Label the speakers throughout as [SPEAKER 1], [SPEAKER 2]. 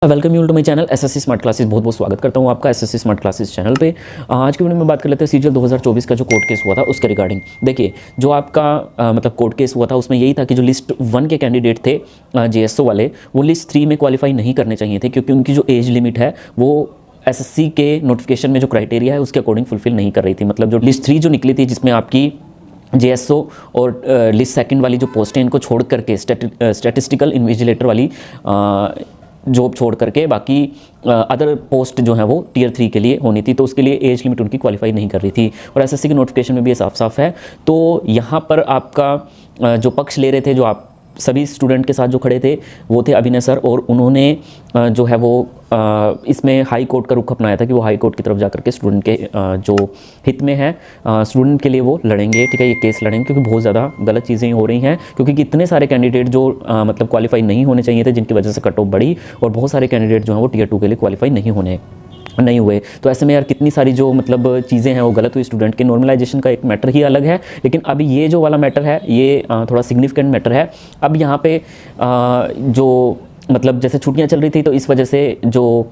[SPEAKER 1] Welcome you to my channel SSC smart classes. बहुत बहुत स्वागत करता हूँ आपका एसएससी स्मार्ट क्लासेस चैनल पे। आज की वीडियो में बात कर लेते हैं सीजीएल 2024 का जो कोर्ट केस हुआ था उसके रिगार्डिंग। देखिए, जो आपका मतलब कोर्ट केस हुआ था उसमें यही था कि जो लिस्ट 1 के कैंडिडेट थे जेएसओ वाले, वो लिस्ट 3 में क्वालिफाई नहीं करने चाहिए थे, क्योंकि उनकी जो एज लिमिट है वो एसएससी के नोटिफिकेशन में जो क्राइटेरिया है उसके अकॉर्डिंग फुलफिल नहीं कर रही थी। मतलब जो लिस्ट 3 जो निकली थी, जिसमें आपकी जेएसओ और लिस्ट सेकंड वाली जो पोस्ट है, इनको छोड़ करके स्टैटिस्टिकल इन्विजिलेटर वाली जॉब छोड़ करके बाकी अदर पोस्ट जो है वो टियर 3 के लिए होनी थी, तो उसके लिए एज लिमिट उनकी क्वालिफाई नहीं कर रही थी। और एसएससी के नोटिफिकेशन में भी ये साफ साफ है। तो यहाँ पर आपका जो पक्ष ले रहे थे, जो आप सभी स्टूडेंट के साथ जो खड़े थे, वो थे अभिनय सर, और उन्होंने जो है वो इसमें हाई कोर्ट का रुख अपनाया था कि वो हाई कोर्ट की तरफ जाकर के स्टूडेंट के जो हित में है, स्टूडेंट के लिए वो लड़ेंगे। ठीक है, ये केस लड़ेंगे, क्योंकि बहुत ज़्यादा गलत चीज़ें हो रही हैं, क्योंकि कितने सारे कैंडिडेट जो मतलब क्वालिफाई नहीं होने चाहिए थे, जिनकी वजह से कट ऑफ बढ़ी, और बहुत सारे कैंडिडेट जो हैं वो टियर 2 के लिए क्वालिफाई नहीं हुए। तो ऐसे में यार कितनी सारी जो मतलब चीज़ें हैं वो गलत हुई स्टूडेंट के। नॉर्मलाइजेशन का एक मैटर ही अलग है, लेकिन अभी ये जो वाला मैटर है ये थोड़ा सिग्निफिकेंट मैटर है। अब यहाँ पे जो मतलब जैसे छुट्टियाँ चल रही थी, तो इस वजह से जो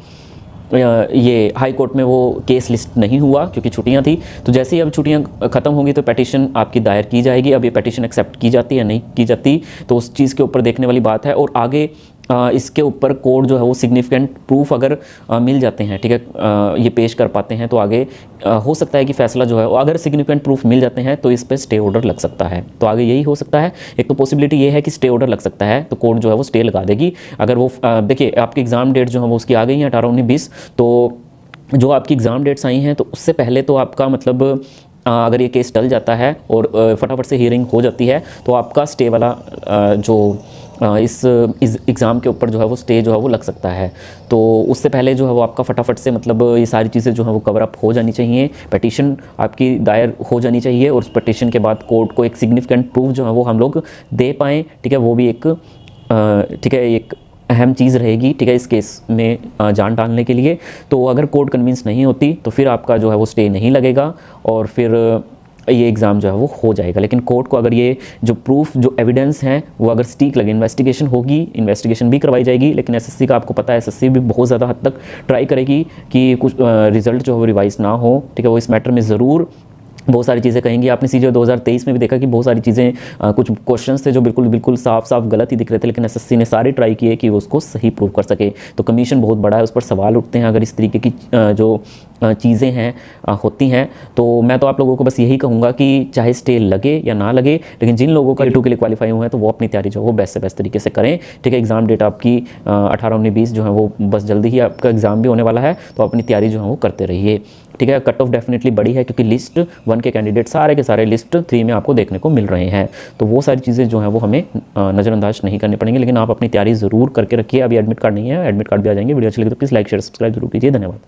[SPEAKER 1] ये हाई कोर्ट में वो केस लिस्ट नहीं हुआ, क्योंकि छुट्टियां थी। तो जैसे ही अब छुट्टियां ख़त्म होंगी तो पिटीशन आपकी दायर की जाएगी। अब ये पिटीशन एक्सेप्ट की जाती है नहीं की जाती, तो उस चीज़ के ऊपर देखने वाली बात है। और आगे इसके ऊपर कोर्ट जो है वो सिग्निफिकेंट प्रूफ अगर मिल जाते हैं, ठीक है, ये पेश कर पाते हैं, तो आगे हो सकता है कि फैसला जो है, अगर सिग्निफिकेंट प्रूफ मिल जाते हैं तो इस पर स्टे ऑर्डर लग सकता है। तो आगे यही हो सकता है। एक तो पॉसिबिलिटी ये है कि स्टे ऑर्डर लग सकता है, तो कोर्ट जो है वो स्टे लगा देगी। अगर वो देखिए, आपकी एग्ज़ाम डेट जो है वो उसकी आ गई है 18, 19, 20। तो जो आपकी एग्ज़ाम डेट्स आई हैं, तो उससे पहले तो आपका मतलब अगर ये केस टल जाता है और फटाफट से हियरिंग हो जाती है, तो आपका स्टे वाला जो इस एग्ज़ाम के ऊपर जो है वो स्टे जो है वो लग सकता है। तो उससे पहले जो है वो आपका फटाफट से मतलब ये सारी चीज़ें जो है वो कवर अप हो जानी चाहिए, पिटीशन आपकी दायर हो जानी चाहिए, और उस पिटीशन के बाद कोर्ट को एक सिग्निफिकेंट प्रूफ जो है वो हम लोग दे पाएँ। ठीक है, वो भी एक ठीक है एक अहम चीज़ रहेगी, ठीक है, इस केस में जान डालने के लिए। तो अगर कोर्ट कन्विंस नहीं होती तो फिर आपका जो है वो स्टे नहीं लगेगा, और फिर ये एग्ज़ाम जो है वो हो जाएगा। लेकिन कोर्ट को अगर ये जो प्रूफ, जो एविडेंस हैं, वो अगर स्टीक लगे, इन्वेस्टिगेशन होगी, इन्वेस्टिगेशन भी करवाई जाएगी। लेकिन एसएससी का आपको पता है, एसएससी भी बहुत ज़्यादा हद तक ट्राई करेगी कि कुछ रिजल्ट जो है वो रिवाइज ना हो। ठीक है, वो इस मैटर में ज़रूर बहुत सारी चीज़ें कहेंगी। आपने सीजीएल 2023 में भी देखा कि बहुत सारी चीज़ें, कुछ क्वेश्चंस थे जो बिल्कुल साफ गलत ही दिख रहे थे, लेकिन एसएससी ने सारे ट्राई किए कि वो उसको सही प्रूव कर सके। तो कमीशन बहुत बड़ा है, उस पर सवाल उठते हैं अगर इस तरीके की जो चीज़ें हैं होती हैं। तो मैं तो आप लोगों को बस यही कहूँगा कि चाहे स्टे लगे या ना लगे, लेकिन जिन लोगों का टियर 2 के लिए क्वालिफाई हुए हैं, तो वो अपनी तैयारी जो है वो बेस्ट से बेस्ट तरीके से करें। ठीक है, एग्ज़ाम डेट आपकी 18, 19, 20 जो है वो बस जल्दी ही आपका एग्ज़ाम भी होने वाला है, तो अपनी तैयारी जो है वो करते रहिए। ठीक है, कट ऑफ डेफिनेटली बड़ी है, क्योंकि लिस्ट 1 के कैंडिडेट सारे के सारे लिस्ट 3 में आपको देखने को मिल रहे हैं। तो वो सारी चीज़ें जो हैं वो हमें नज़रअंदाज नहीं करनी पड़ेंगी, लेकिन आप अपनी तैयारी ज़रूर करके रखिए। अभी एडमिट कार्ड नहीं है, एडमिट कार्ड भी आ जाएंगे। वीडियो अच्छी लगी तो प्लीज़ लाइक शेयर सब्सक्राइब जरूर कीजिए। धन्यवाद।